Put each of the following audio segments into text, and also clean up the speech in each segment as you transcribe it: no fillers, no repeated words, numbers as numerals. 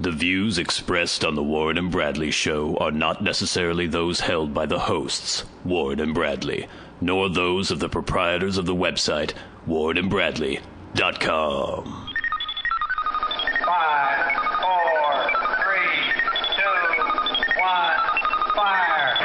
The views expressed on the Warren and Bradley Show are not necessarily those held by the hosts, Warren and Bradley, nor those of the proprietors of the website, warrenandbradley.com. 5, 4, 3, 2, 1, fire!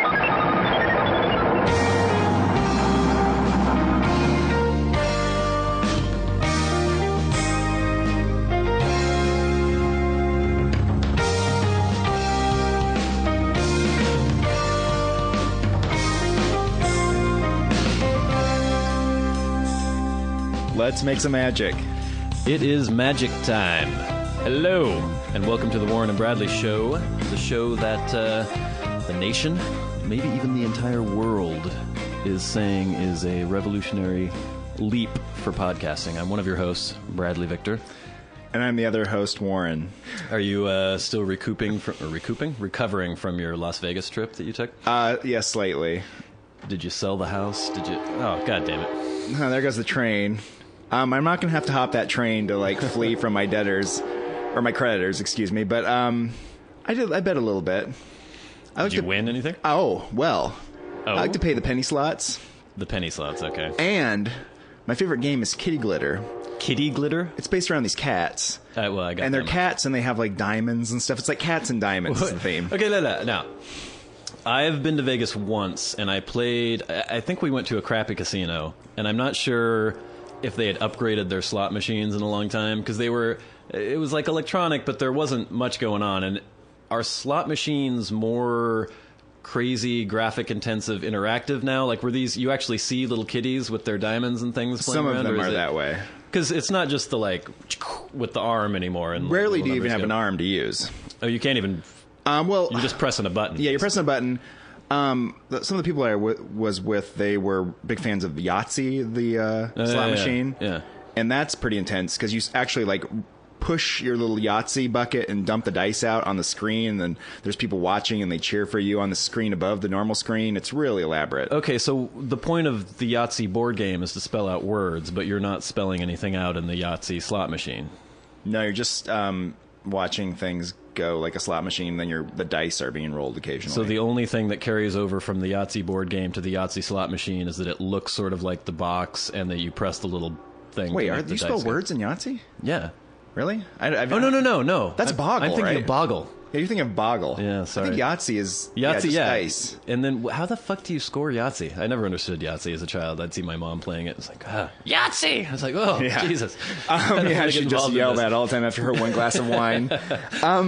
Let's make some magic. It is magic time. Hello, and welcome to the Warren and Bradley Show, the show that the nation, maybe even the entire world, is saying is a revolutionary leap for podcasting. I'm one of your hosts, Bradley Victor. And I'm the other host, Warren. Are you still recovering from your Las Vegas trip that you took? Yes, lately. Did you sell the house? Did you? Oh, God damn it. Oh, there goes the train. I'm not going to have to hop that train to, flee from my debtors, or my creditors, excuse me. But I bet a little bit. Did you win anything? Oh, well. Oh? I like to pay the penny slots. The penny slots, okay. And my favorite game is Kitty Glitter. Kitty Glitter? It's based around these cats. Well, I got And they're them. cats, and they have, diamonds and stuff. It's like cats and diamonds is the theme. Okay, now, I've been to Vegas once, and I think we went to a crappy casino, and I'm not sure if they had upgraded their slot machines in a long time, because it was like electronic, but there wasn't much going on. And are slot machines more crazy, graphic intensive, interactive now? Like, were these, you actually see little kitties with their diamonds and things playing Some around? of them are that way. Because it's not just the with the arm anymore. And Rarely do you even have an arm to use. Oh, you can't even. Well, You're just pressing a button. Yeah, you're pressing a button. Some of the people I was with, they were big fans of Yahtzee, the slot machine. Yeah. And that's pretty intense because you actually push your little Yahtzee bucket and dump the dice out on the screen, and then there's people watching and they cheer for you on the screen above the normal screen. It's really elaborate. Okay, so the point of the Yahtzee board game is to spell out words, but you're not spelling anything out in the Yahtzee slot machine. No, you're just watching things go like a slot machine, then the dice are being rolled occasionally. So the only thing that carries over from the Yahtzee board game to the Yahtzee slot machine is that it looks sort of like the box, and that you press the little thing. Wait, to make do the you spell dice go. words in Yahtzee? Yeah. Really? No. That's Boggle, I'm thinking right? of Boggle. Yeah, you're thinking of Boggle. Yeah, sorry. I think Yahtzee is Yahtzee, just dice. And then how the fuck do you score Yahtzee? I never understood Yahtzee as a child. I'd see my mom playing it. It's like, Yahtzee! I was like, oh, Yeah. Jesus. Yeah, she just yelled at all the time after her one glass of wine. Oh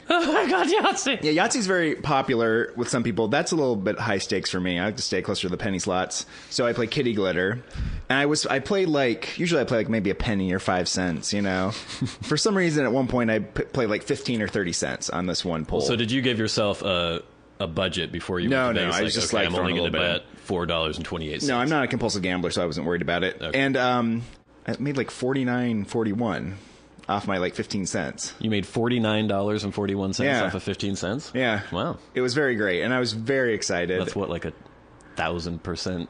my God, Yahtzee! Yeah, Yahtzee's very popular with some people. That's a little bit high stakes for me. I like to stay closer to the penny slots. So I play Kitty Glitter. And I played usually I play maybe a penny or 5 cents, For some reason, at one point, I played 15 or 30 cents on this one pull. So did you give yourself a budget before you went to Vegas? I was just I'm only going to throwing a bet $4.28. No, I'm not a compulsive gambler, so I wasn't worried about it. Okay. And I made $49.41 off my 15 cents. You made $49.41 off of 15 cents? Yeah. Wow. It was very great, and I was very excited. That's what, 1,000%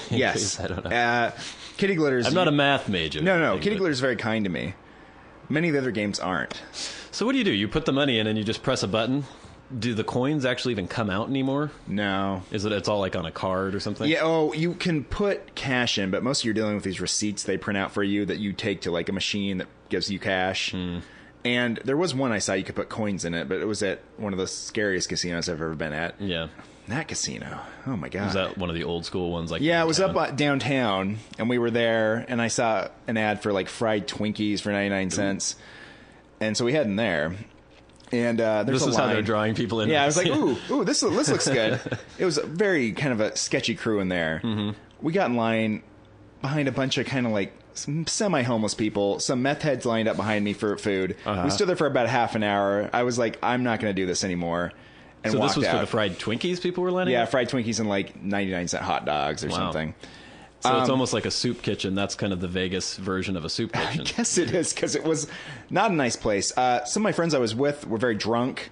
Yes. I don't know. Kitty Glitter's... I'm not a math major. No. Kitty Glitter's very kind to me. Many of the other games aren't. So what do? You put the money in and you just press a button? Do the coins actually even come out anymore? No. It's all on a card or something? Yeah, you can put cash in, but mostly you're dealing with these receipts they print out for you that you take to a machine that gives you cash. And there was one I saw you could put coins in it, but it was at one of the scariest casinos I've ever been at. Yeah. That casino. Oh, my God. Was that one of the old school ones? Yeah, it was up downtown, and we were there, and I saw an ad for fried Twinkies for 99 cents. And so we head in there. And there's this a is line. how they're drawing people in. Yeah, I was like, ooh, this looks good. It was a very kind of a sketchy crew in there. Mm-hmm. We got in line behind a bunch of kind of some semi-homeless people. Some meth heads lined up behind me for food. We stood there for about half an hour. I was like, I'm not going to do this anymore. And so this was out. for the fried Twinkies people were lining up? Yeah, fried Twinkies and 99-cent hot dogs or something. So it's almost like a soup kitchen. That's kind of the Vegas version of a soup kitchen. I guess it is, because it was not a nice place. Some of my friends I was with were very drunk,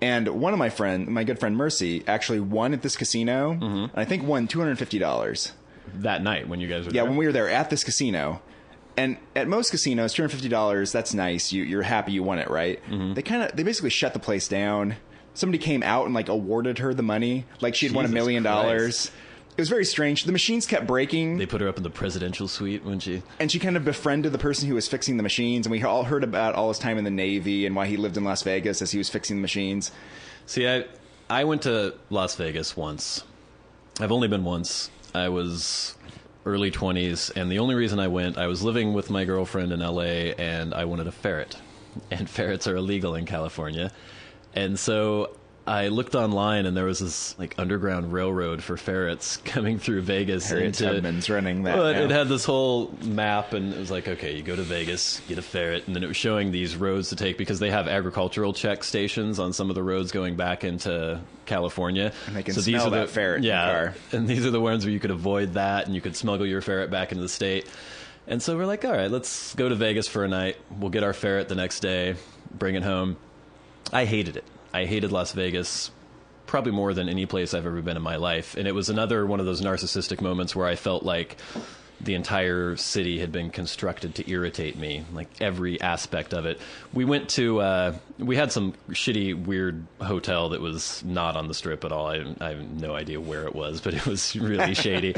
and one of my good friend Mercy, actually won at this casino, and I think won $250. That night when you guys were Yeah, there? when we were there at this casino. And at most casinos, $250, that's nice. You're happy you won it, right? They basically shut the place down. Somebody came out and like awarded her the money, like she'd won $1 million. Christ. It was very strange. The machines kept breaking. They put her up in the presidential suite when she... And she kind of befriended the person who was fixing the machines. And we all heard about all his time in the Navy and why he lived in Las Vegas as he was fixing the machines. See, I went to Las Vegas once. I've only been once. I was early 20s, and the only reason I went, I was living with my girlfriend in LA, and I wanted a ferret. And ferrets are illegal in California. And so I looked online, and there was this like underground railroad for ferrets coming through Vegas. Harriet Tubman's running that. Well, now. it had this whole map, and it was like, okay, you go to Vegas, get a ferret, and then it was showing these roads to take because they have agricultural check stations on some of the roads going back into California. And they can smell that ferret in the car. And these are the ones where you could avoid that, and you could smuggle your ferret back into the state. And so we're like, all right, let's go to Vegas for a night. We'll get our ferret the next day, bring it home. I hated it. I hated Las Vegas probably more than any place I've ever been in my life. And it was another one of those narcissistic moments where I felt like the entire city had been constructed to irritate me, like every aspect of it. We went to, we had some shitty, weird hotel that was not on the Strip at all. I have no idea where it was, but it was really shady.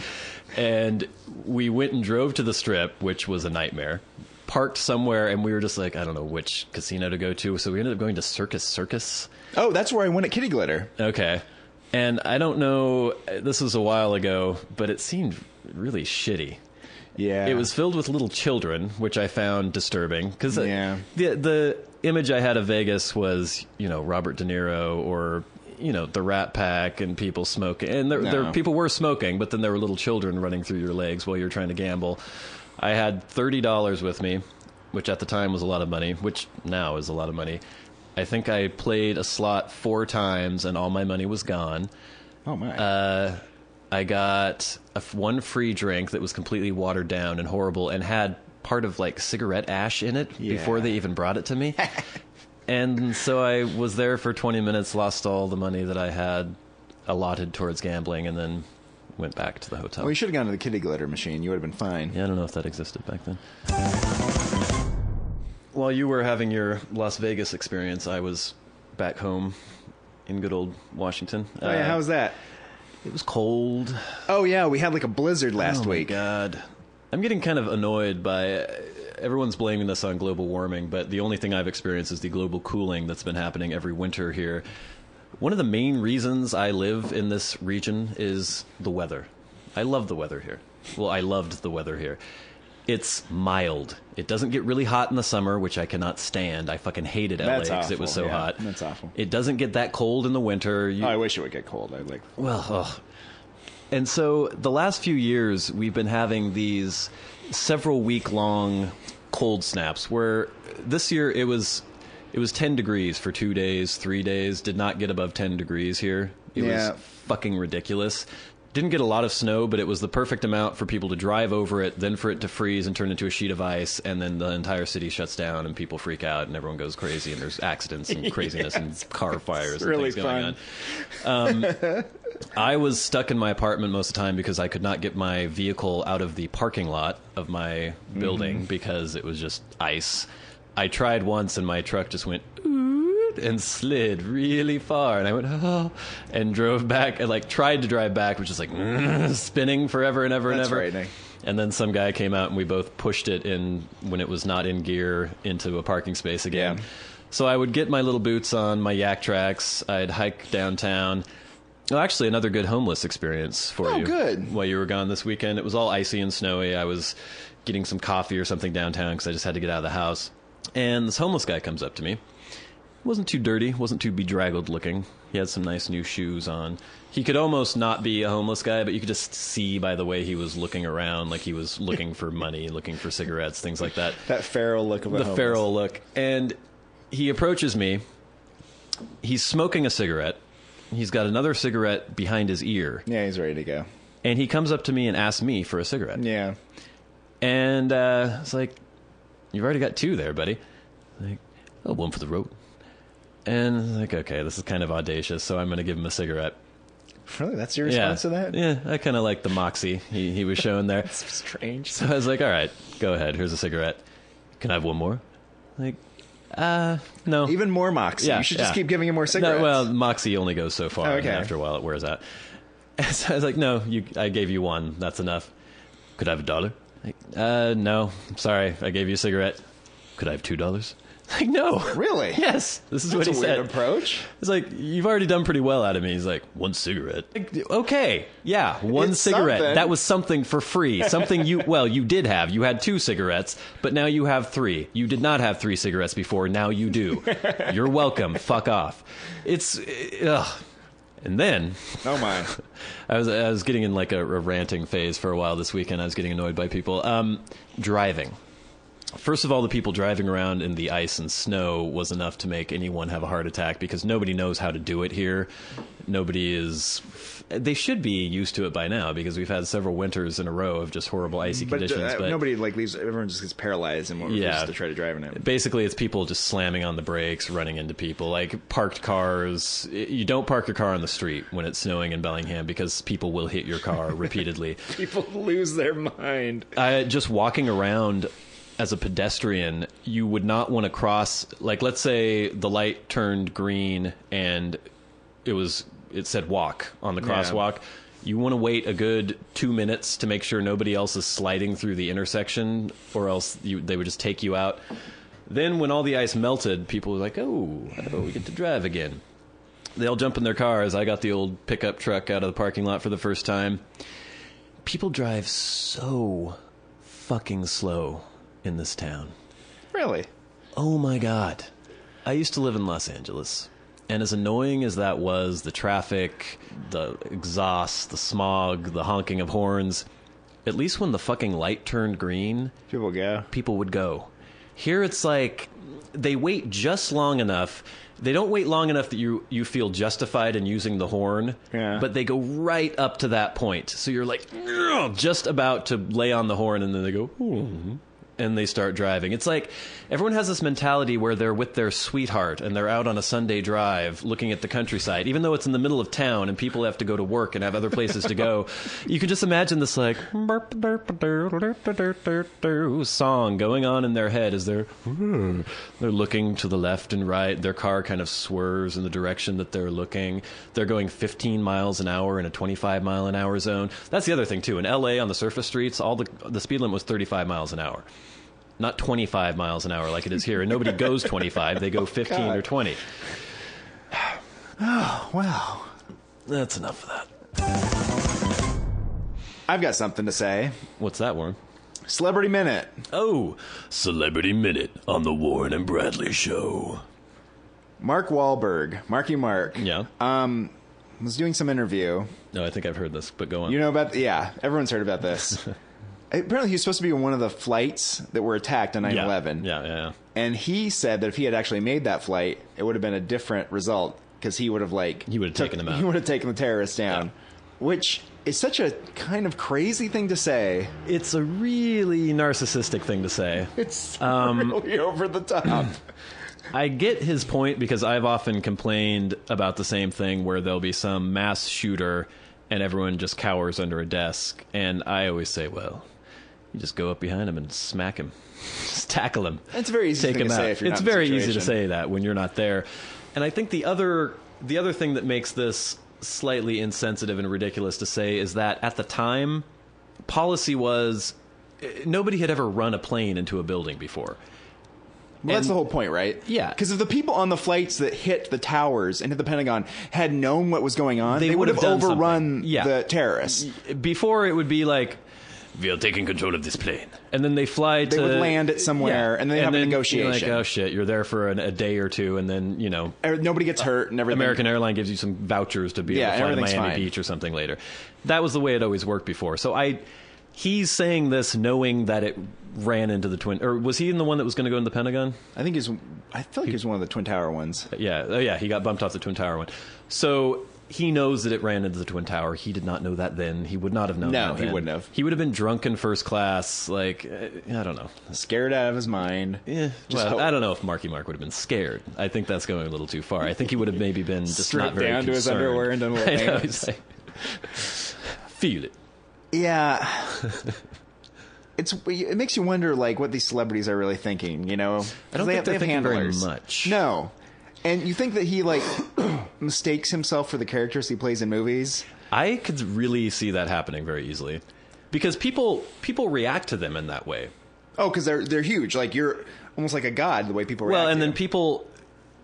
And we went and drove to the Strip, which was a nightmare. Parked somewhere, and we were just like, I don't know which casino to go to. So we ended up going to Circus. Oh, that's where I went at Kitty Glitter. Okay. And I don't know, this was a while ago, but it seemed really shitty. Yeah. It was filled with little children, which I found disturbing. Because the image I had of Vegas was, Robert De Niro or, the Rat Pack and people smoking. And there people were smoking, but then there were little children running through your legs while you're trying to gamble. I had $30 with me, which at the time was a lot of money, which now is a lot of money. I think I played a slot 4 times, and all my money was gone. Oh, my. I got one free drink that was completely watered down and horrible and had part of, like, cigarette ash in it before they even brought it to me. And so I was there for 20 minutes, lost all the money that I had allotted towards gambling, and then went back to the hotel. Well, you should have gone to the Kitty Glitter machine. You would have been fine. Yeah, I don't know if that existed back then. While you were having your Las Vegas experience, I was back home in good old Washington. Oh, yeah, how was that? It was cold. Oh, yeah, we had like a blizzard last week. Oh, my God. I'm getting kind of annoyed by... Everyone's blaming this on global warming, but the only thing I've experienced is the global cooling that's been happening every winter here. One of the main reasons I live in this region is the weather. I love the weather here. Well, I loved the weather here. It's mild. It doesn't get really hot in the summer, which I cannot stand. I fucking hated LA because it was so hot. That's awful. It doesn't get that cold in the winter. I wish it would get cold. And so the last few years, we've been having these several week-long cold snaps where this year it was 10 degrees for 2 days, 3 days, did not get above 10 degrees here. It was fucking ridiculous. Didn't get a lot of snow, but it was the perfect amount for people to drive over it, then for it to freeze and turn into a sheet of ice, and then the entire city shuts down and people freak out and everyone goes crazy and there's accidents and craziness and car fires and really things going on. I was stuck in my apartment most of the time because I could not get my vehicle out of the parking lot of my building because it was just ice. I tried once and my truck just went and slid really far, and I went and drove back and like tried to drive back, which is like spinning forever and ever and ever. Frightening. And then some guy came out and we both pushed it in when it was not in gear into a parking space again. Yeah. So I would get my little boots on, my yak tracks, I'd hike downtown. Oh, actually, another good homeless experience for you. Oh, good. While you were gone this weekend. It was all icy and snowy. I was getting some coffee or something downtown because I just had to get out of the house. And this homeless guy comes up to me. Wasn't too dirty, wasn't too bedraggled looking. He had some nice new shoes on. He could almost not be a homeless guy, but you could just see by the way he was looking around, like he was looking for money, looking for cigarettes, things like that. That feral look of a homeless. Feral look. And he approaches me. He's smoking a cigarette. He's got another cigarette behind his ear. Yeah, he's ready to go. And he comes up to me and asks me for a cigarette. Yeah. And it's like, you've already got 2 there, buddy. Like, one for the road. And like, okay, this is kind of audacious, so I'm going to give him a cigarette. Really? That's your response to that? Yeah, I kind of like the moxie he was showing there. It's strange. So I was like, all right, go ahead. Here's a cigarette. Can I have one more? Like, no. Even more moxie. Yeah, You should just keep giving him more cigarettes. No, well, moxie only goes so far. Okay. And after a while, it wears out. And so I was like, no, I gave you one. That's enough. Could I have $1? Like, no. I'm sorry. I gave you a cigarette. Could I have $2? Like, no. Really? Yes. This is That's what he a weird said. approach. It's like, you've already done pretty well out of me. He's like, one cigarette. Like, okay. Yeah, one It's cigarette. something. That was something for free. Something you did have. You had 2 cigarettes, but now you have 3. You did not have 3 cigarettes before. Now you do. You're welcome. Fuck off. It's, ugh. And then, Oh my. I was getting in like a ranting phase for a while this weekend. I was getting annoyed by people. Driving. First of all, the people driving around in the ice and snow was enough to make anyone have a heart attack because nobody knows how to do it here. Nobody is... They should be used to it by now because we've had several winters in a row of just horrible icy conditions. But nobody leaves. Everyone just gets paralyzed and refuses to try to drive in it. Basically, it's people just slamming on the brakes, running into people, like parked cars. You don't park your car on the street when it's snowing in Bellingham because people will hit your car repeatedly. People lose their mind. Just walking around as a pedestrian, you would not want to cross, like, let's say the light turned green and it said walk on the crosswalk. You want to wait a good 2 minutes to make sure nobody else is sliding through the intersection, or else they would just take you out. Then when all the ice melted, people were like, oh, we get to drive again. They all jump in their cars. I got the old pickup truck out of the parking lot for the first time. People drive so fucking slow in this town. Really? Oh my God. I used to live in Los Angeles. And as annoying as that was, the traffic, the exhaust, the smog, the honking of horns, at least when the fucking light turned green, people would go. Here it's like they wait just long enough. They don't wait long enough that you feel justified in using the horn, but they go right up to that point. So you're like, just about to lay on the horn, and then they go, and they start driving. It's like everyone has this mentality where they're with their sweetheart and they're out on a Sunday drive looking at the countryside, even though it's in the middle of town and people have to go to work and have other places to go. You can just imagine this like song going on in their head as they're looking to the left and right. Their car kind of swerves in the direction that they're looking. They're going 15 miles an hour in a 25 mile an hour zone. That's the other thing too. In LA on the surface streets, all the speed limit was 35 miles an hour. Not 25 miles an hour like it is here. And nobody goes 25. They go 15 or 20. Oh, wow. That's enough of that. I've got something to say. What's that, Warren? Celebrity Minute. Oh, Celebrity Minute on the Warren and Bradley Show. Mark Wahlberg, Marky Mark. Yeah. Was doing some interview. No, I think I've heard this, but go on. You know about... Yeah, everyone's heard about this. Apparently he was supposed to be on one of the flights that were attacked on 9/11. Yeah. And he said that if he had actually made that flight, it would have been a different result because he would have taken them out. He would have taken the terrorists down, which is such a kind of crazy thing to say. It's a really narcissistic thing to say. It's really over the top. I get his point because I've often complained about the same thing where there'll be some mass shooter and everyone just cowers under a desk. And I always say, well, you just go up behind him and smack him. Just tackle him. It's very easy Take thing him to out. say if you're It's not in the very easy to situation. say that when you're not there. And I think the other thing that makes this slightly insensitive and ridiculous to say is that at the time, policy was nobody had ever run a plane into a building before. Well, that's the whole point, right? Yeah. Because if the people on the flights that hit the towers and hit the Pentagon had known what was going on, they would have done overrun something. Yeah. the terrorists. Before, it would be like, We are taking control of this plane. and then they fly to... They would land it somewhere, and then they have a negotiation. You're like, oh shit, you're there for a day or two, and then, Nobody gets hurt and everything. American Airlines gives you some vouchers to be able to fly to everything's Miami fine. Beach or something later. That was the way it always worked before. So he's saying this knowing that it ran into the twin... Or was he in the one that was going to go in the Pentagon? I feel like he was one of the Twin Tower ones. Yeah. Oh, yeah. He got bumped off the Twin Tower one. So he knows that it ran into the Twin Tower. He did not know that then. He would not have known that No, then. he wouldn't have. He would have been drunk in first class. Like, I don't know. Scared out of his mind. Yeah, Just well, hope. I don't know if Marky Mark would have been scared. I think that's going a little too far. I think he would have maybe been just Stripped not very down to his concerned. underwear and done a little I know, dance. he's like, feel it. Yeah. It makes you wonder, like, what these celebrities are really thinking, you know? I don't They think have- they're they have thinking very handlers. much. No. And you think that he, like, mistakes himself for the characters he plays in movies? I could really see that happening very easily. Because people react to them in that way. Oh, because they're huge. Like, you're almost like a god, the way people react Well, and to then you.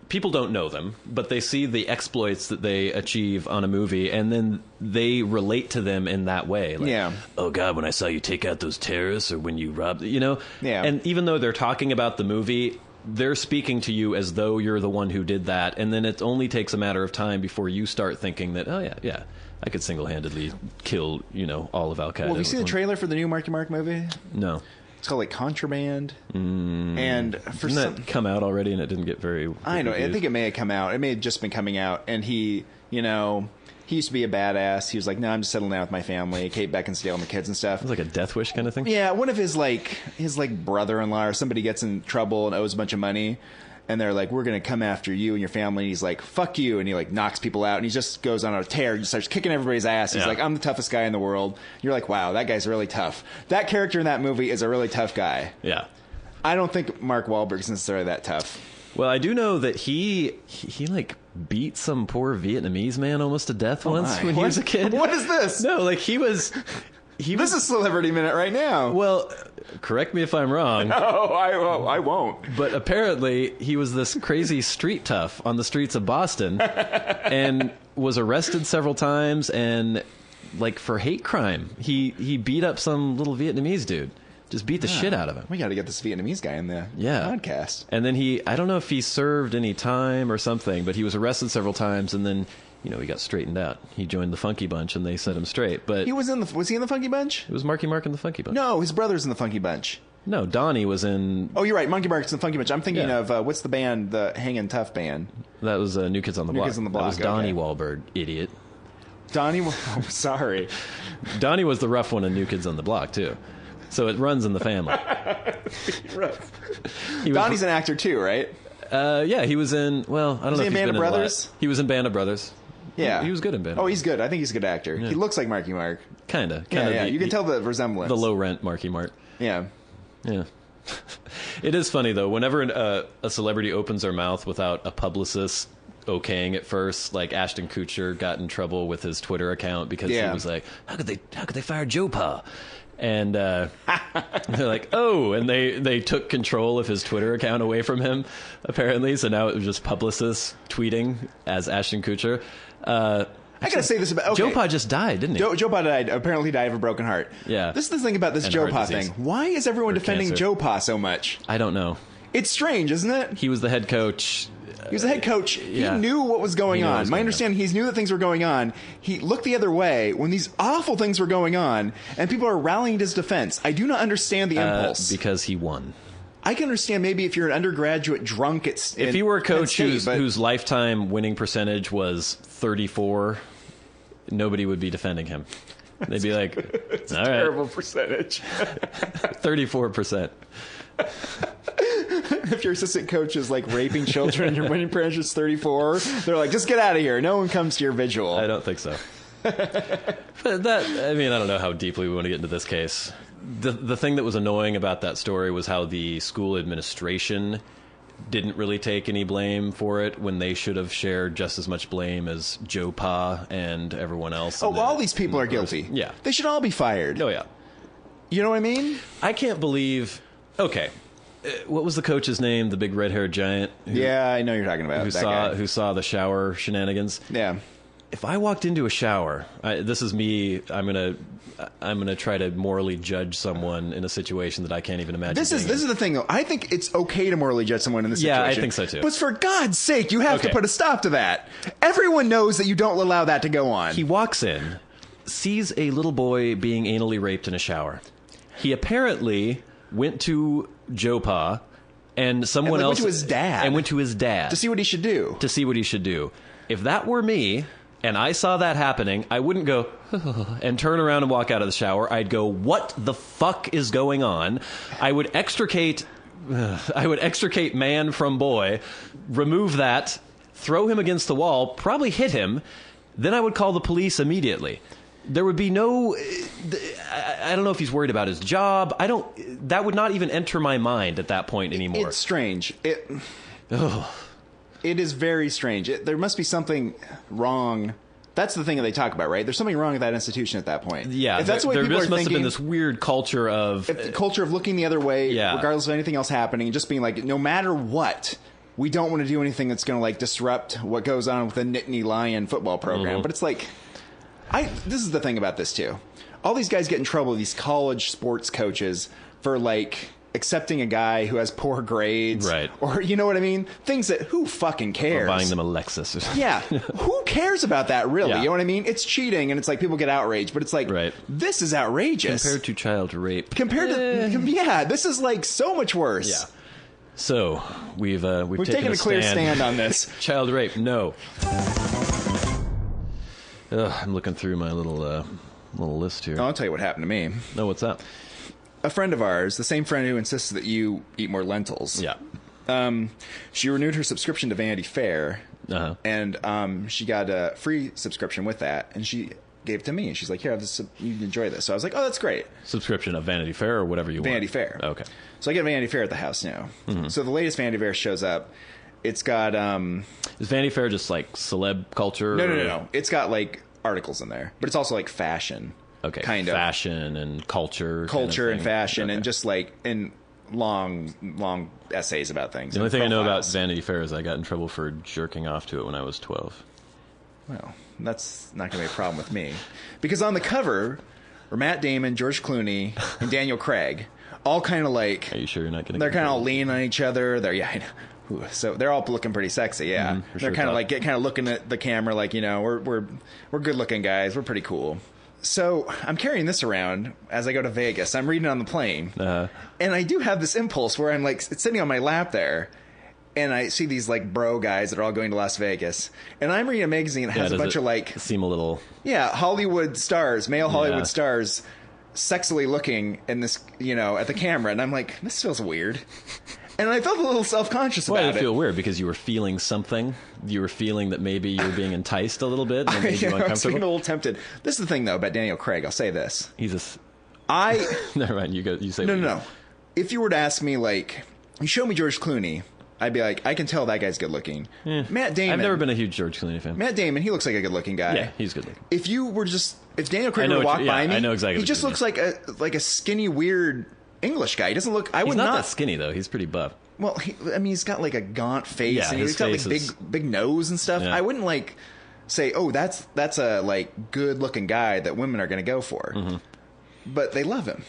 people don't know them, but they see the exploits that they achieve on a movie, and then they relate to them in that way. Like, Yeah. oh God, when I saw you take out those terrorists, or when you robbed, you know. Yeah. And even though they're talking about the movie, they're speaking to you as though you're the one who did that, and then it only takes a matter of time before you start thinking that, oh yeah, I could single-handedly kill, all of Al Qaeda. Well, have you seen the trailer for the new Marky Mark movie? No. It's called, like, Contraband. And for Didn't some... that come out already, and it didn't get very... I know. I reviews? think it may have come out. It may have just been coming out. And he, he used to be a badass. He was like, no, I'm just settling down with my family. Kate Beckinsale and the kids and stuff. It was like a Death Wish kind of thing? Yeah, one of his brother-in-law or somebody gets in trouble and owes a bunch of money. And they're like, we're going to come after you and your family. And he's like, fuck you. And he, like, knocks people out. And he just goes on a tear. He starts kicking everybody's ass. He's Yeah. like, I'm the toughest guy in the world. You're like, wow, that guy's really tough. That character in that movie is a really tough guy. Yeah. I don't think Mark Wahlberg's necessarily that tough. Well, I do know that he like beat some poor Vietnamese man almost to death once my. when he was a kid. What is this? No, like he was This is Celebrity Minute right now. well, correct me if I'm wrong, Oh, I won't. but apparently he was this crazy street tough on the streets of Boston and was arrested several times and like for hate crime. He beat up some little Vietnamese dude. Just beat the shit out of him. We got to get this Vietnamese guy in the podcast. And then I don't know if he served any time or something, but he was arrested several times, and then, he got straightened out. He joined the Funky Bunch, and they set him straight. But Was he in the Funky Bunch? it was Marky Mark and the Funky Bunch. No, his brother's in the Funky Bunch. No, Donnie was in... Oh, you're right. Monkey Mark's in the Funky Bunch. I'm thinking Yeah. of, what's the band, the Hangin' Tough band? That was New Kids on the New Block. Kids on the That Block, was Donnie okay. Wahlberg, idiot. Donnie, oh, sorry. Donnie was the rough one in New Kids on the Block, too. So it runs in the family. He was- Donnie's an actor too, right? yeah, he was in... Well, I don't know he if in he's Band been of in a lot. Brothers? He was in Band of Brothers. Yeah. He was good in Band of Oh, Brothers. he's good. I think he's a good actor. He looks like Marky Mark. Kind of. Yeah. You can tell the resemblance. The low-rent Marky Mark. Yeah. Yeah. It is funny, though. Whenever a celebrity opens their mouth without a publicist okaying it first, like Ashton Kutcher got in trouble with his Twitter account because he was like, how could they fire Joe Pa? And they're like, oh, and they took control of his Twitter account away from him, apparently. So now it was just publicists tweeting as Ashton Kutcher. I gotta say this about okay. Joe Pa just died, didn't he? Joe Pa apparently died of a broken heart. Yeah. This is the thing about this And Joe heart Pa disease. thing. Why is everyone Or defending cancer. Joe Pa so much? I don't know. It's strange, isn't it? He was the head coach. He was the head coach. Yeah. He knew what was going He knew what on. was My going understanding, he knew that things were going on. He looked the other way when these awful things were going on, and people are rallying to his defense. I do not understand the impulse. Because he won. I can understand maybe if you're an undergraduate drunk at If he were a coach State, but whose lifetime winning percentage was 34, nobody would be defending him. They'd be like, it's all a right, terrible percentage. 34%. If your assistant coach is like raping children and your winning percentage is 34, they're like, just get out of here. No one comes to your vigil. I don't think so. But I don't know how deeply we want to get into this case. The thing that was annoying about that story was how the school administration didn't really take any blame for it when they should have shared just as much blame as Joe Pa and everyone else. Oh, all these people are guilty. Yeah. They should all be fired. Oh, yeah. You know what I mean? I can't believe... Okay. What was the coach's name? The big red-haired giant? Yeah, I know you're talking about Who that saw guy. who saw the shower shenanigans? Yeah. If I walked into a shower, this is me. I'm gonna try to morally judge someone in a situation that I can't even imagine. This is the thing, though. I think it's okay to morally judge someone in this Yeah, situation. I think so, too. But for God's sake, you have to Okay. put a stop to that. Everyone knows that you don't allow that to go on. He walks in, sees a little boy being anally raped in a shower. He apparently went to Joe Pa and someone went else to his dad. and went to his dad to see what he should do. to see what he should do. If that were me, and I saw that happening, I wouldn't go and turn around and walk out of the shower. I'd go, what the fuck is going on? I would extricate man from boy, remove that, throw him against the wall, probably hit him. Then I would call the police immediately. There would be no, I don't know if he's worried about his job. That would not even enter my mind at that point anymore. It's strange. It is very strange. There must be something wrong. That's the thing that they talk about, right? There's something wrong with that institution at that point. Yeah, if that's what there people just are must thinking, have been this weird culture of... the culture of looking the other way, Yeah. regardless of anything else happening, and just being like, no matter what, we don't want to do anything that's going to like disrupt what goes on with the Nittany Lion football program. But it's like... this is the thing about this too. All these guys get in trouble, these college sports coaches, for like accepting a guy who has poor grades, right? Or you know what I mean? Things that who fucking cares? Or buying them a Lexus or something. Yeah, who cares about that really? Yeah. You know what I mean? It's cheating, and it's like people get outraged, but it's like this is outrageous Compared to child rape. Compared to this is like so much worse. Yeah. So we've taken a clear stand on this. Child rape, no. I'm looking through my little list here. I'll tell you what happened to me. No, what's that? A friend of ours, the same friend who insists that you eat more lentils. Yeah. She renewed her subscription to Vanity Fair, and she got a free subscription with that, and she gave it to me, and she's like, "Here, have this. You can enjoy this." So I was like, "Oh, that's great." Subscription of Vanity Fair or whatever you want. Vanity Fair. Okay. So I get Vanity Fair at the house now. So the latest Vanity Fair shows up. It's got Is Vanity Fair just like celeb culture? No. It's got like articles in there, but it's also like fashion. Okay. Kind of fashion and culture. And fashion, and just like in long essays about things. The only thing I know about profiles. Vanity Fair is I got in trouble for jerking off to it when I was 12. Well, that's not going to be a problem with me, because on the cover were Matt Damon, George Clooney, and Daniel Craig, all kind of like. Are you sure you're not getting? They're kind of all leaning on each other. I know. Ooh, so they're all looking pretty sexy, yeah. They're kind of like looking at the camera, like, you know, we're good looking guys. We're pretty cool. So I'm carrying this around as I go to Vegas. I'm reading it on the plane, and I do have this impulse where I'm like, it's sitting on my lap there, and I see these like bro guys that are all going to Las Vegas, and I'm reading a magazine that has a bunch of like seem a little Hollywood stars, male Hollywood stars, sexily looking in this, you know, at the camera, and I'm like, this feels weird. And I felt a little self-conscious about it. Why did it feel weird? Because you were feeling something? You were feeling that maybe you were being enticed a little bit? And it made you I was uncomfortable? feeling a little tempted. This is the thing, though, about Daniel Craig. I'll say this. Never mind. You say No. If you were to ask me, like, you show me George Clooney, I'd be like, I can tell that guy's good looking. Matt Damon. I've never been a huge George Clooney fan. Matt Damon, he looks like a good looking guy. Yeah, he's good looking. If Daniel Craig were to walk by me, I know exactly he just looks like a skinny, weird English guy. He doesn't look. He's not that skinny though. He's pretty buff. Well, he's got like a gaunt face, Yeah, and his he's got like face big nose and stuff. Yeah. I wouldn't like say, oh, that's a like good looking guy that women are going to go for. But they love him.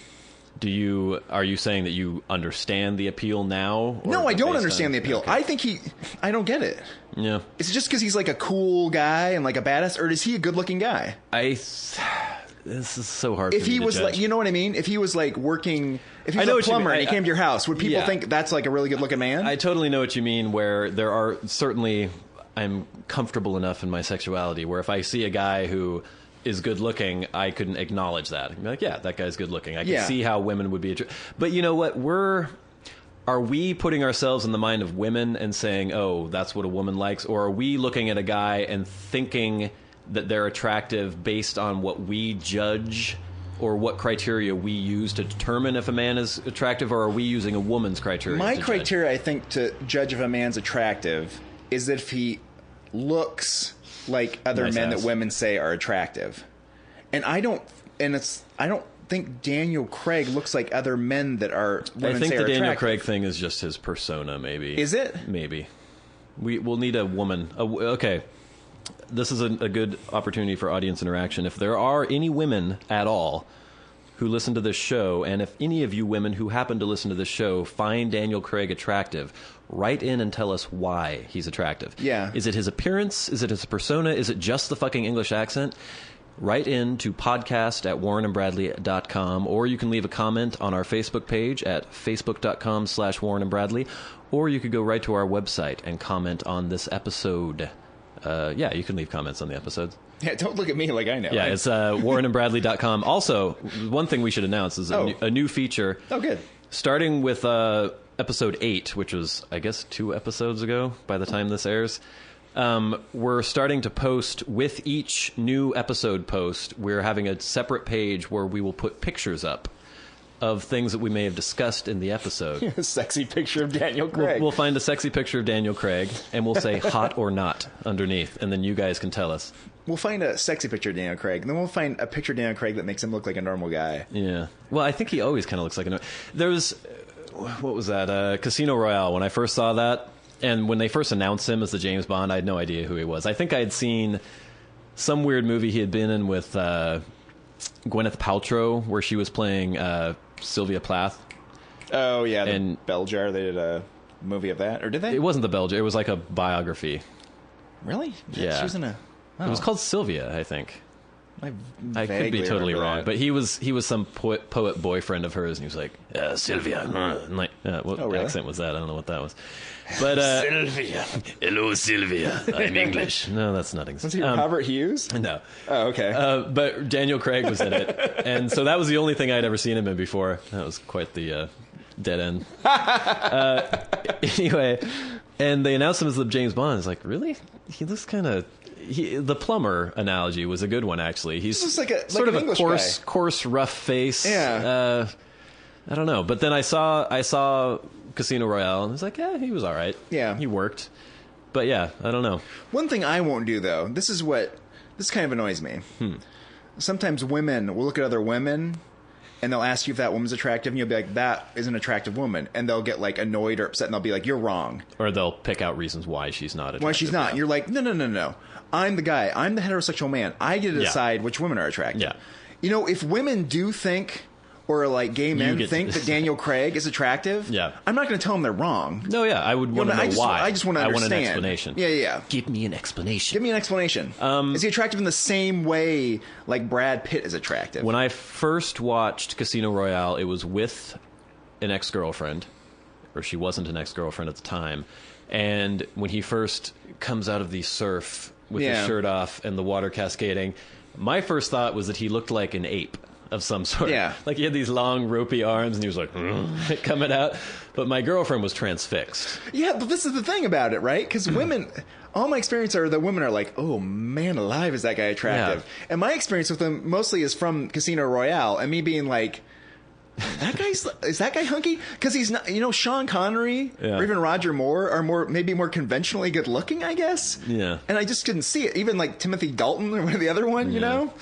Are you saying that you understand the appeal now? No, I don't understand the appeal. Okay. I think I don't get it. Yeah. Is it just because he's like a cool guy and like a badass, or is he a good looking guy? This is so hard. If for me he to was judge. like, you know what I mean? If he was like working, if he I was know a what you plumber mean. and he came to your house, would people think that's like a really good looking man? I totally know what you mean, where there are certainly, I'm comfortable enough in my sexuality where if I see a guy who is good looking, I can acknowledge that. I'd be like, yeah, that guy's good looking. I can see how women would be attracted. But you know what? Are we putting ourselves in the mind of women and saying, oh, that's what a woman likes? Or are we looking at a guy and thinking that they're attractive based on what we judge or what criteria we use to determine if a man is attractive, or are we using a woman's criteria? My to criteria, I think, to judge if a man's attractive is that if he looks like other Nice men ass. that women say are attractive. And I don't think Daniel Craig looks like other men that are women I think say the are Daniel attractive. Craig thing is just his persona, maybe. Is it? Maybe. We'll need a woman. Okay. This is a good opportunity for audience interaction. If there are any women at all who listen to this show, and if any of you women who happen to listen to this show find Daniel Craig attractive, write in and tell us why he's attractive. Yeah. Is it his appearance? Is it his persona? Is it just the fucking English accent? Write in to podcast@warrenandbradley.com, or you can leave a comment on our Facebook page at facebook.com/warrenandbradley, or you could go right to our website and comment on this episode. yeah, you can leave comments on the episodes. Yeah, don't look at me like I know. Yeah, it's warrenandbradley.com. Also, one thing we should announce is a new feature. Oh, good. Starting with episode 8, which was, I guess, 2 episodes ago by the time this airs. We're starting to post with each new episode post. We're having a separate page where we will put pictures up of things that we may have discussed in the episode. A sexy picture of Daniel Craig. We'll find a sexy picture of Daniel Craig, and we'll say hot or not underneath, and then you guys can tell us. We'll find a sexy picture of Daniel Craig, and then we'll find a picture of Daniel Craig that makes him look like a normal guy. Yeah. Well, I think he always kind of looks like a... There was... What was that? Casino Royale. When I first saw that, and when they first announced him as the James Bond, I had no idea who he was. I think I had seen some weird movie he had been in with Gwyneth Paltrow, where she was playing Sylvia Plath. Oh, yeah, and Bell Jar. They did a movie of that, or did they? It wasn't the Bell Jar. It was like a biography. Really? Yeah. She was in a... Oh. It was called Sylvia, I think. I could be totally wrong, that. but he was some poet boyfriend of hers, and he was like, Sylvia. And like, what really? accent was that? I don't know what that was. But Sylvia. Hello, Sylvia. I'm English. No, that's not English. Was he Robert Hughes? No. Oh, okay. But Daniel Craig was in it, and so that was the only thing I'd ever seen him in before. That was quite the dead end. Anyway, and they announced him as the James Bond. It's like, really? He looks kind of... the plumber analogy was a good one, actually. He's just like sort of a coarse, rough face. Yeah. I don't know. But then I saw Casino Royale, and I was like, yeah, he was all right. Yeah. He worked. But yeah, I don't know. One thing I won't do, though, this kind of annoys me. Sometimes women will look at other women, and they'll ask you if that woman's attractive, and you'll be like, that is an attractive woman. And they'll get, like, annoyed or upset, and they'll be like, you're wrong. Or they'll pick out reasons why she's not attractive. Why she's not. And you're like, no. I'm the guy. I'm the heterosexual man. I get to decide which women are attractive. Yeah. You know, if women do think, or like gay men think that Daniel Craig is attractive, I'm not going to tell them they're wrong. No, yeah, I would want to know why. I just want to understand. I want an explanation. Yeah. Give me an explanation. Give me an explanation. Is he attractive in the same way like Brad Pitt is attractive? When I first watched Casino Royale, it was with an ex-girlfriend, or she wasn't an ex-girlfriend at the time, and when he first comes out of the surf with his shirt off and the water cascading, my first thought was that he looked like an ape of some sort. Yeah. Like he had these long, ropey arms, and he was like, coming out. But my girlfriend was transfixed. Yeah, but this is the thing about it, right? Because women... All my experience are the women are like, oh, man alive, is that guy attractive? Yeah. And my experience with them mostly is from Casino Royale, and me being like... is that guy hunky? Because he's not, Sean Connery or even Roger Moore are maybe more conventionally good looking, I guess. Yeah. And I just couldn't see it. Even like Timothy Dalton or the other one, you know?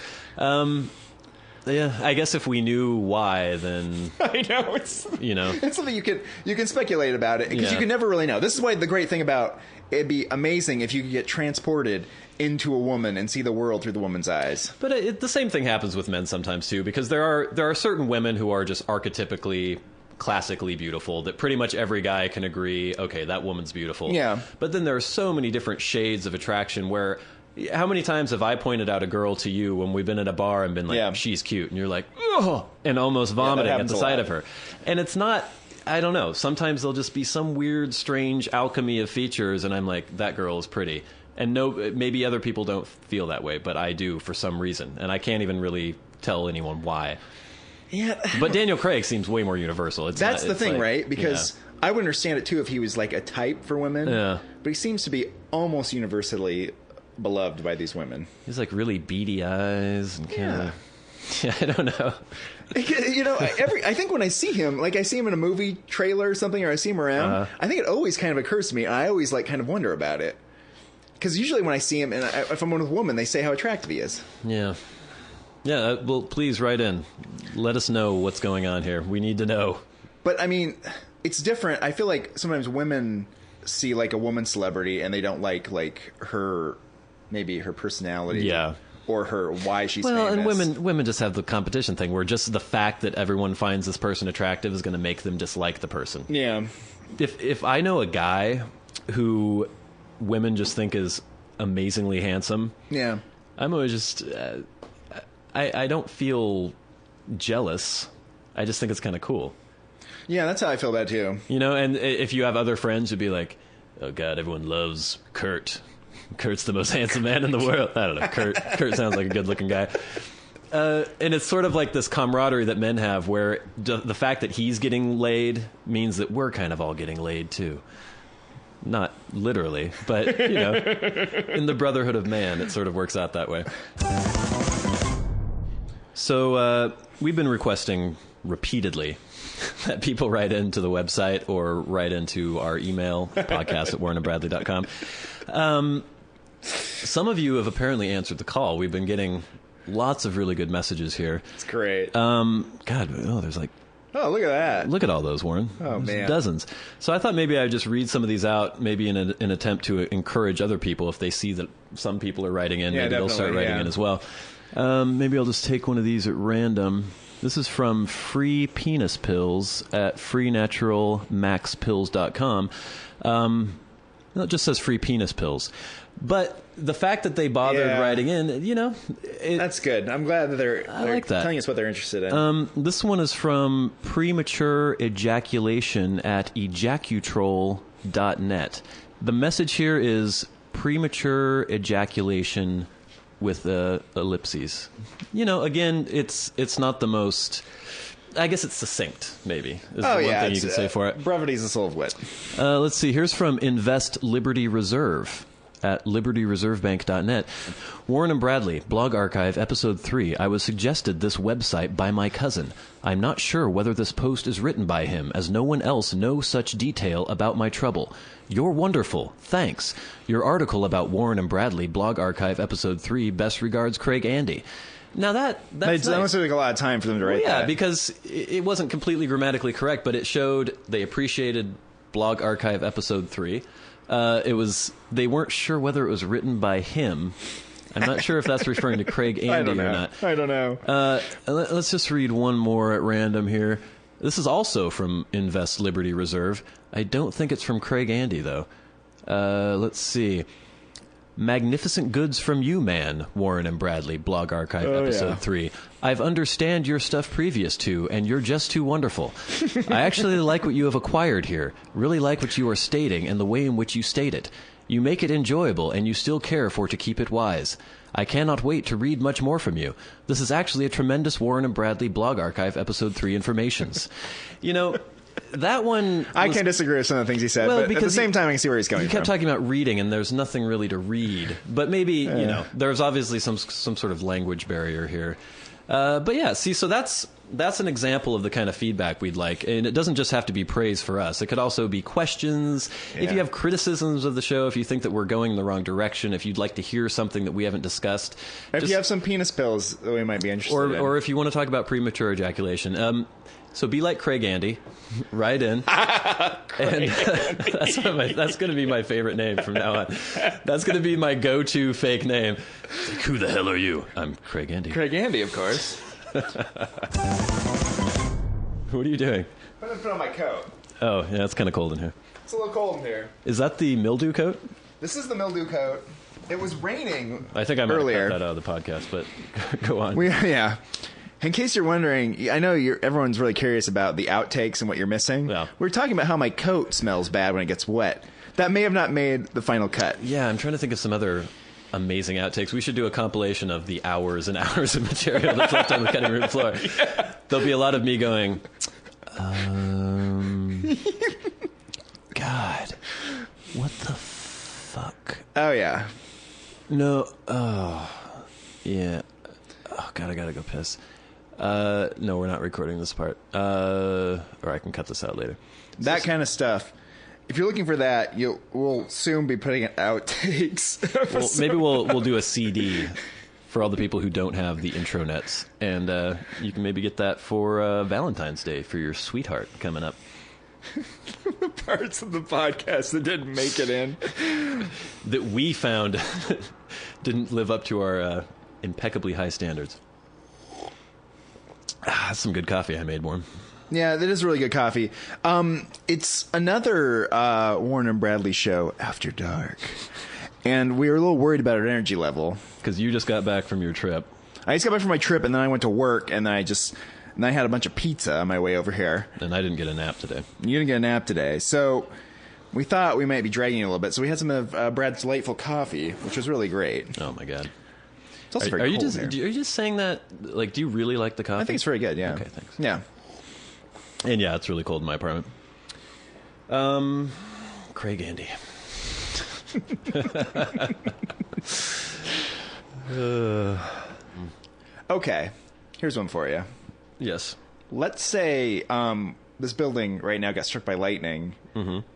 Yeah, I guess if we knew why, then I know it's something you can speculate about it because you can never really know. This is why the great thing about it'd be amazing if you could get transported into a woman and see the world through the woman's eyes. But the same thing happens with men sometimes too, because there are certain women who are just archetypically, classically beautiful that pretty much every guy can agree, okay, that woman's beautiful. Yeah. But then there are so many different shades of attraction where. How many times have I pointed out a girl to you when we've been at a bar and been like, she's cute, and you're like, oh, and almost vomiting at the sight of her. And it's not, I don't know, sometimes there'll just be some weird, strange alchemy of features, and I'm like, that girl is pretty. And maybe other people don't feel that way, but I do for some reason, and I can't even really tell anyone why. Yeah. But Daniel Craig seems way more universal. That's the thing, right? Because I would understand it, too, if he was like a type for women. Yeah. But he seems to be almost universally beloved by these women. He's like really beady eyes and kind of... Yeah, I don't know. I think when I see him, like I see him in a movie trailer or something, or I see him around, I think it always kind of occurs to me, and I always like kind of wonder about it. Because usually when I see him, and if I'm with a woman, they say how attractive he is. Yeah. Yeah, well, please write in. Let us know what's going on here. We need to know. But, I mean, it's different. I feel like sometimes women see, like, a woman celebrity, and they don't like her... Maybe her personality, or why she's famous. And women just have the competition thing, where just the fact that everyone finds this person attractive is going to make them dislike the person. Yeah. If I know a guy who women just think is amazingly handsome, I'm always just I don't feel jealous. I just think it's kind of cool. Yeah, that's how I feel about it too. And if you have other friends who'd be like, oh God, everyone loves Kurt. Kurt's the most handsome man in the world. I don't know. Kurt sounds like a good-looking guy. And it's sort of like this camaraderie that men have where the fact that he's getting laid means that we're kind of all getting laid, too. Not literally, but, you know, in the brotherhood of man, it sort of works out that way. So we've been requesting repeatedly that people write into the website or write into our email, podcast@warrenandbradley.com. Some of you have apparently answered the call. We've been getting lots of really good messages here. It's great. There's like... Oh, look at that. Look at all those, Warren. Oh, There's man. dozens. So I thought maybe I would just read some of these out, maybe in an attempt to encourage other people. If they see that some people are writing in, maybe they'll start writing in as well. Maybe I'll just take one of these at random. This is from Free Penis Pills at freenaturalmaxpills.com. It just says Free Penis Pills. But the fact that they bothered writing in, you know... That's good. I'm glad that they're like that. telling us what they're interested in. This one is from Premature Ejaculation at ejacutrol.net. The message here is premature ejaculation with ellipses. You know, again, it's not the most... I guess it's succinct, maybe, is the one thing you could say for it. Brevity is the soul of wit. Let's see. Here's from Invest Liberty Reserve at libertyreservebank.net. Warren and Bradley, Blog Archive, Episode 3. I was suggested this website by my cousin. I'm not sure whether this post is written by him, as no one else knows such detail about my trouble. You're wonderful. Thanks. Your article about Warren and Bradley, Blog Archive, Episode 3. Best regards, Craig Andy. Now that's nice. That must take a lot of time for them to write that. Yeah, because it wasn't completely grammatically correct, but it showed they appreciated Blog Archive Episode 3. They weren't sure whether it was written by him. I'm not sure if that's referring to Craig Andy or not. I don't know. Let's just read one more at random here. This is also from Invest Liberty Reserve. I don't think it's from Craig Andy, though. Let's see. Magnificent goods from you, man, Warren and Bradley, Blog Archive, Episode 3. I've understand your stuff previous to, and you're just too wonderful. I actually like what you have acquired here. Really like what you are stating and the way in which you state it. You make it enjoyable, and you still care for to keep it wise. I cannot wait to read much more from you. This is actually a tremendous Warren and Bradley Blog Archive Episode 3 informations. You know... That one... I can't disagree with some of the things he said, but at the same time, I can see where he's coming from. He kept talking about reading, and there's nothing really to read. But maybe, you know, there's obviously some sort of language barrier here. But yeah, see, so that's an example of the kind of feedback we'd like. And it doesn't just have to be praise for us. It could also be questions. Yeah. If you have criticisms of the show, if you think that we're going in the wrong direction, if you'd like to hear something that we haven't discussed. If you have some penis pills that we might be interested in. Or if you want to talk about premature ejaculation. So be like Craig Andy, write in, and that's going to be my favorite name from now on. That's going to be my go-to fake name. Like, who the hell are you? I'm Craig Andy. Craig Andy, of course. What are you doing? I'm going to put on my coat. Oh, yeah, it's kind of cold in here. It's a little cold in here. Is that the mildew coat? This is the mildew coat. It was raining I think I might earlier. have cut that out of the podcast, but go on. Yeah. In case you're wondering, I know everyone's really curious about the outtakes and what you're missing. Yeah. We're talking about how my coat smells bad when it gets wet. That may have not made the final cut. Yeah, I'm trying to think of some other amazing outtakes. We should do a compilation of the hours and hours of material that's left on the cutting room floor. Yeah. There'll be a lot of me going, God, what the fuck? Oh, yeah. No, yeah. Oh, God, I gotta go piss. No, we're not recording this part. Or I can cut this out later. That kind of stuff. If you're looking for that, we'll soon be putting it outtakes. Well, maybe we'll do a CD for all the people who don't have the intronets, and you can maybe get that for Valentine's Day for your sweetheart coming up. The parts of the podcast that didn't make it in, that we found didn't live up to our impeccably high standards. That's some good coffee I made, Warren. Yeah, that is really good coffee. It's another Warren and Bradley show after dark. And we were a little worried about our energy level. Because you just got back from your trip. I just got back from my trip, and then I went to work, and then I had a bunch of pizza on my way over here. And I didn't get a nap today. You didn't get a nap today. So we thought we might be dragging it a little bit, so we had some of Brad's delightful coffee, which was really great. Oh my god. It's also very Are you cold just here. are you just saying that? Like, do you really like the coffee? I think it's very good. Yeah. Okay, thanks. Yeah. And yeah, it's really cold in my apartment. Craig Andy. Okay. Here's one for you. Yes. Let's say this building right now got struck by lightning,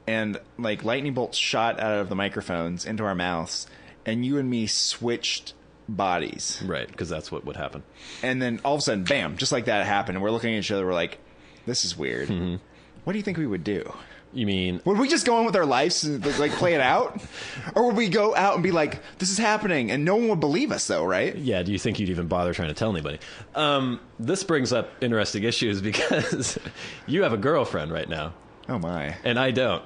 and like lightning bolts shot out of the microphones into our mouths, and you and me switched bodies. Right, because that's what would happen. And then all of a sudden, bam, just like that happened. And we're looking at each other. We're like, this is weird. What do you think we would do? You mean... Would we just go on with our lives and like play it out? Or would we go out and be like, this is happening, and no one would believe us though, right? Yeah, do you think you'd even bother trying to tell anybody? This brings up interesting issues because you have a girlfriend right now, Oh my. and I don't.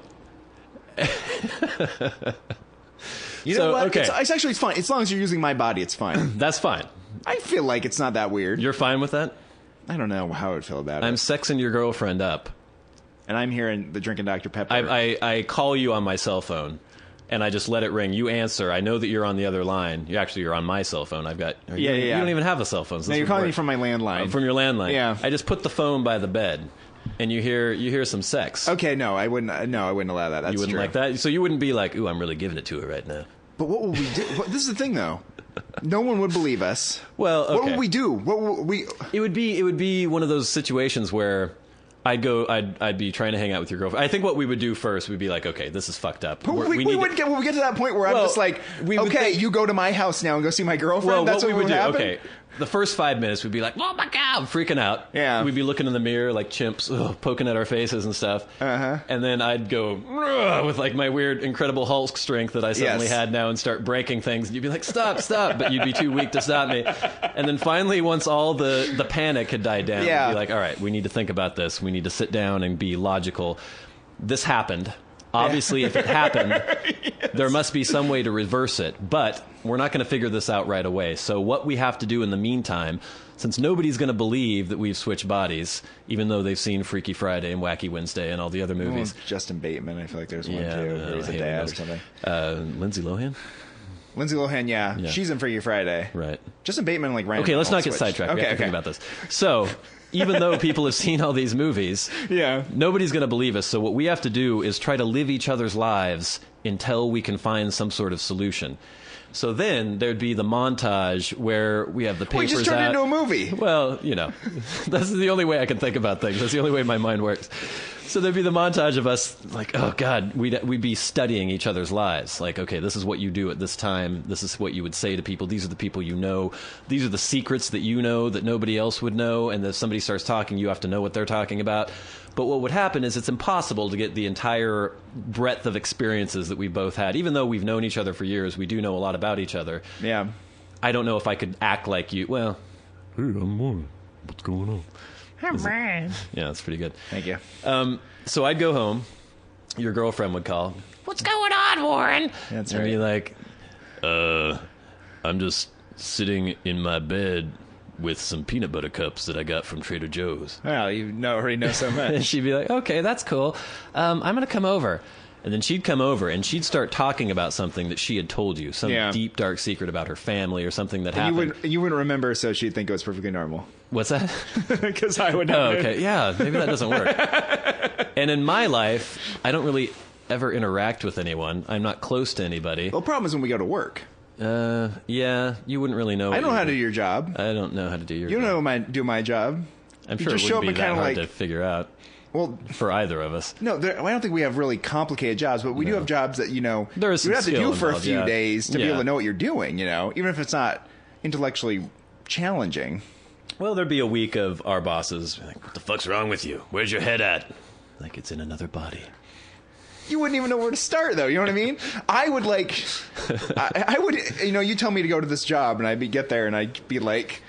You So, know what? okay. It's actually fine. As long as you're using my body, it's fine. That's fine. I feel like it's not that weird. You're fine with that? I don't know how I would feel about I'm it. sexing your girlfriend up. And I'm here in the drinking Dr. Pepper. I call you on my cell phone, and I just let it ring. You answer. I know that you're on the other line. You're on my cell phone. I've got... Yeah. You don't even have a cell phone. So No, this you're would calling work. me from my landline. From your landline. Yeah. I just put the phone by the bed, and you hear some sex. Okay, no, I wouldn't. No, I wouldn't allow that. That's You wouldn't true. like that? So you wouldn't be like, ooh, I'm really giving it to her right now. But what would we do? This is the thing, though. No one would believe us. Well, okay. What would we do? What would we? It would be one of those situations where I'd be trying to hang out with your girlfriend. I think what we would do first would be like, okay, this is fucked up. We need would get to that point where I'm Well, just like, we would okay, think- you go to my house now and go see my girlfriend. Well, That's what we would do, happen? okay, the first 5 minutes we'd be like, oh my God, freaking out. Yeah. We'd be looking in the mirror like chimps, poking at our faces and stuff. Uh-huh. And then I'd go with like my weird, incredible Hulk strength that I suddenly Yes. had now and start breaking things. And you'd be like, stop, but you'd be too weak to stop me. And then finally, once all the panic had died down, Yeah. we'd be like, all right, we need to think about this. We need to sit down and be logical. This happened. Obviously, if it happened, there must be some way to reverse it. But we're not going to figure this out right away. So what we have to do in the meantime, since nobody's going to believe that we've switched bodies, even though they've seen Freaky Friday and Wacky Wednesday and all the other movies. Well, Justin Bateman, I feel like there's one Yeah, too. Where he's a Haley dad or knows. something. Lindsay Lohan? Lindsay Lohan, yeah. Yeah. She's in Freaky Friday. Right. Justin Bateman, like Ryan. Okay, let's not get Reynolds sidetracked. switched. We have to think about this. So, even though people have seen all these movies, Yeah. nobody's going to believe us. So what we have to do is try to live each other's lives until we can find some sort of solution. So then there'd be the montage where we have the papers We just turned out. into a movie. Well, that's the only way I can think about things. That's the only way my mind works. So there'd be the montage of us like, oh God, we'd be studying each other's lives. Like, okay, this is what you do at this time. This is what you would say to people. These are the people you know. These are the secrets that you know that nobody else would know. And if somebody starts talking, you have to know what they're talking about. But what would happen is it's impossible to get the entire breadth of experiences that we both had. Even though we've known each other for years, we do know a lot about each other. Yeah. I don't know if I could act like you. Well, hey, I'm Warren. What's going on? Yeah, that's pretty good. Thank you. So I'd go home. Your girlfriend would call. What's going on, Warren? That's and right. be like, I'm just sitting in my bed with some peanut butter cups that I got from Trader Joe's. Well, already know so And much. she'd be like, okay, that's cool. I'm going to come over. And then she'd come over and she'd start talking about something that she had told you, some Yeah. deep, dark secret about her family or something that happened. You wouldn't remember, so she'd think it was perfectly normal. What's that? Because I would Oh, know. okay. Yeah, maybe that doesn't work. And in my life, I don't really ever interact with anyone. I'm not close to anybody. Well, the problem is when we go to work. Yeah, you wouldn't really know. I don't know how to do your job. I don't know how to do your You job. don't know do my job. I'm you sure just it show wouldn't up be and that kinda hard to figure out Well, for either of us. no, I don't think we have really complicated jobs, but we do have jobs that, There is you some have to do skill for a involved, few yeah. days to be Yeah. able to know what you're doing, even if it's not intellectually challenging. Well, there'd be a week of our bosses like, What the fuck's wrong with you? Where's your head at? like it's in another body. You wouldn't even know where to start, though. You know what I mean? I would I would, you tell me to go to this job, and I'd get there, and I'd be like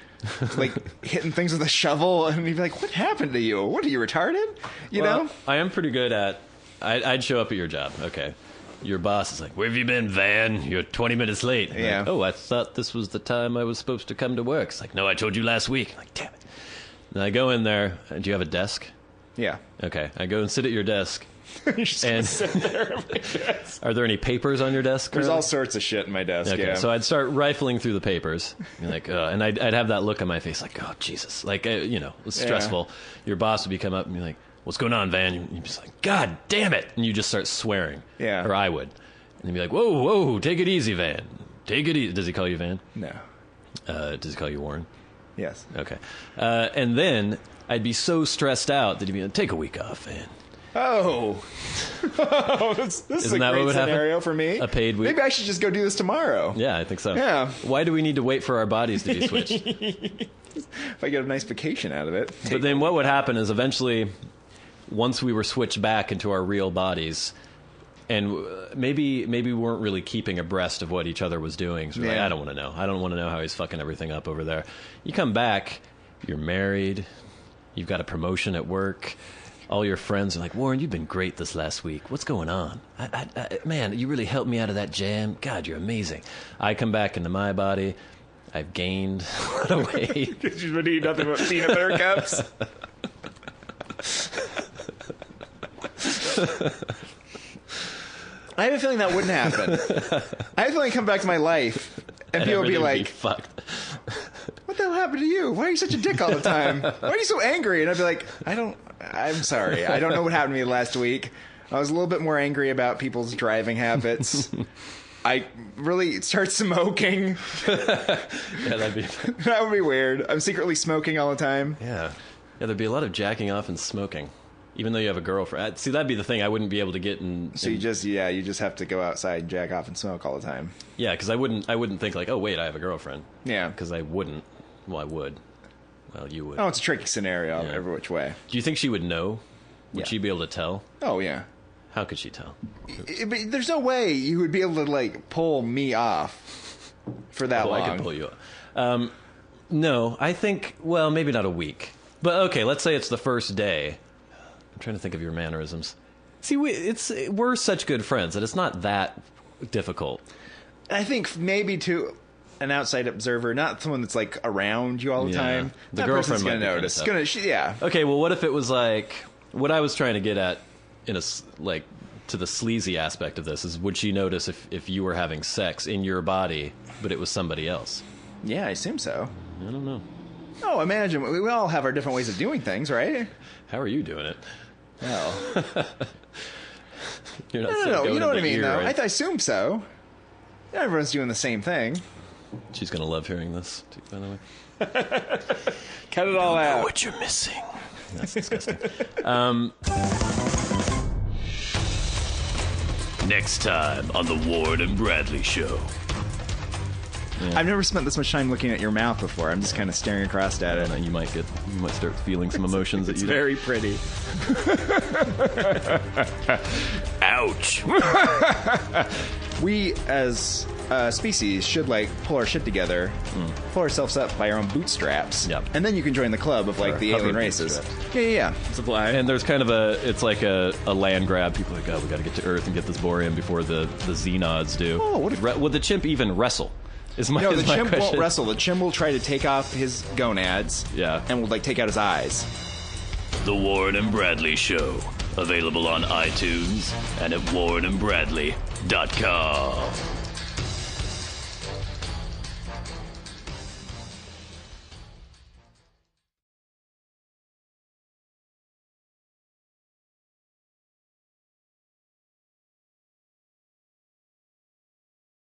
hitting things with a shovel, and you'd be like, "What happened to you? What are you retarded?" You know? I am pretty good at. I'd show up at your job. Okay, your boss is like, Where have you been, Van? You're 20 minutes late. like, Yeah. oh, I thought this was the time I was supposed to come to work. It's like, no, No, I told you last week. like, damn it. And I go in there. Do you have a desk? Yeah. Okay, I go and sit at your desk, You're just gonna sit there at my desk. Are there any papers on your desk? There's currently? all sorts of shit in my desk. Okay, Yeah. so I'd start rifling through the papers, be like, and I'd have that look on my face, like, oh Jesus, like it's stressful. Your boss would be come up and be like, "What's going on, Van?" You'd be just like, "God damn it!" And you just start swearing. Yeah. Or I would, and he'd be like, "Whoa, take it easy, Van. Take it easy." Does he call you Van? No. Does he call you Warren? Yes. Okay. And then I'd be so stressed out that he'd be like, "Take a week off, Van." Oh, this is Isn't a that what great would happen? scenario for me. A paid week? Maybe I should just go do this tomorrow. Yeah, I think so. Yeah. Why do we need to wait for our bodies to be switched? If I get a nice vacation out of it. But then what would happen is eventually, once we were switched back into our real bodies, and maybe we weren't really keeping abreast of what each other was doing. So we're like, Yeah. I don't want to know. I don't want to know how he's fucking everything up over there. You come back, you're married, you've got a promotion at work. All your friends are like, Warren, you've been great this last week. What's going on? Man, you really helped me out of that jam. God, you're amazing. I come back into my body. I've gained a lot of weight. Because you've been eating nothing but peanut butter cups. I have a feeling that wouldn't happen. I have a feeling I come back to my life and people would be Everything like, fucked. what the hell happened to you? Why are you such a dick all the time? Why are you so angry? And I'd be like, I'm sorry. I don't know what happened to me last week. I was a little bit more angry about people's driving habits. I really start smoking. Yeah, that'd be... That would be weird. I'm secretly smoking all the time. Yeah, there'd be a lot of jacking off and smoking, even though you have a girlfriend. See, that'd be the thing. I wouldn't be able to get in. So you just have to go outside, jack off, and smoke all the time. Yeah, because I wouldn't think like, oh wait, I have a girlfriend. Yeah. Because I wouldn't. Well, I would. Well, you would. Oh, it's a tricky scenario Yeah. every which way. Do you think she would know? Would Yeah. she be able to tell? Oh yeah. How could she tell? But there's no way you would be able to like pull me off for that Oh, long. I could pull you up. No, I think, well, maybe not a week. But okay, let's say it's the first day. I'm trying to think of your mannerisms. See, we're such good friends that it's not that difficult. I think maybe to an outside observer, not someone that's like around you all the Yeah. time. The that girlfriend person's might gonna be kinda notice. tough. Yeah. Okay, well, what if it was like, what I was trying to get at like to the sleazy aspect of this is, would she notice if you were having sex in your body, but it was somebody else? Yeah, I assume so. I don't know. Oh, imagine we all have our different ways of doing things, right? How are you doing it? Well, You're not no. going You know what I in the mean, ear, though. right? I assume so. Everyone's doing the same thing. She's gonna love hearing this, too, by the way. Cut it all out. What you're missing. That's disgusting. Next time on the Warren and Bradley Show. I've never spent this much time looking at your mouth before. I'm just kind of staring across at it. You might start feeling some emotions that It's you very pretty. Ouch. We, as a species, should like pull our shit together, pull ourselves up by our own bootstraps, Yep. and then you can join the club of like Or the hover alien races. bootstraps. Yeah. And there's kind of it's like a land grab. People are like, oh, we got to get to Earth and get this boreum before the Xenods do. Oh, what if- Would the chimp even wrestle? No, the chimp question. won't wrestle. The chimp will try to take off his gonads, Yeah. and will like take out his eyes. The Warren and Bradley Show. Available on iTunes and at warrenandbradley.com.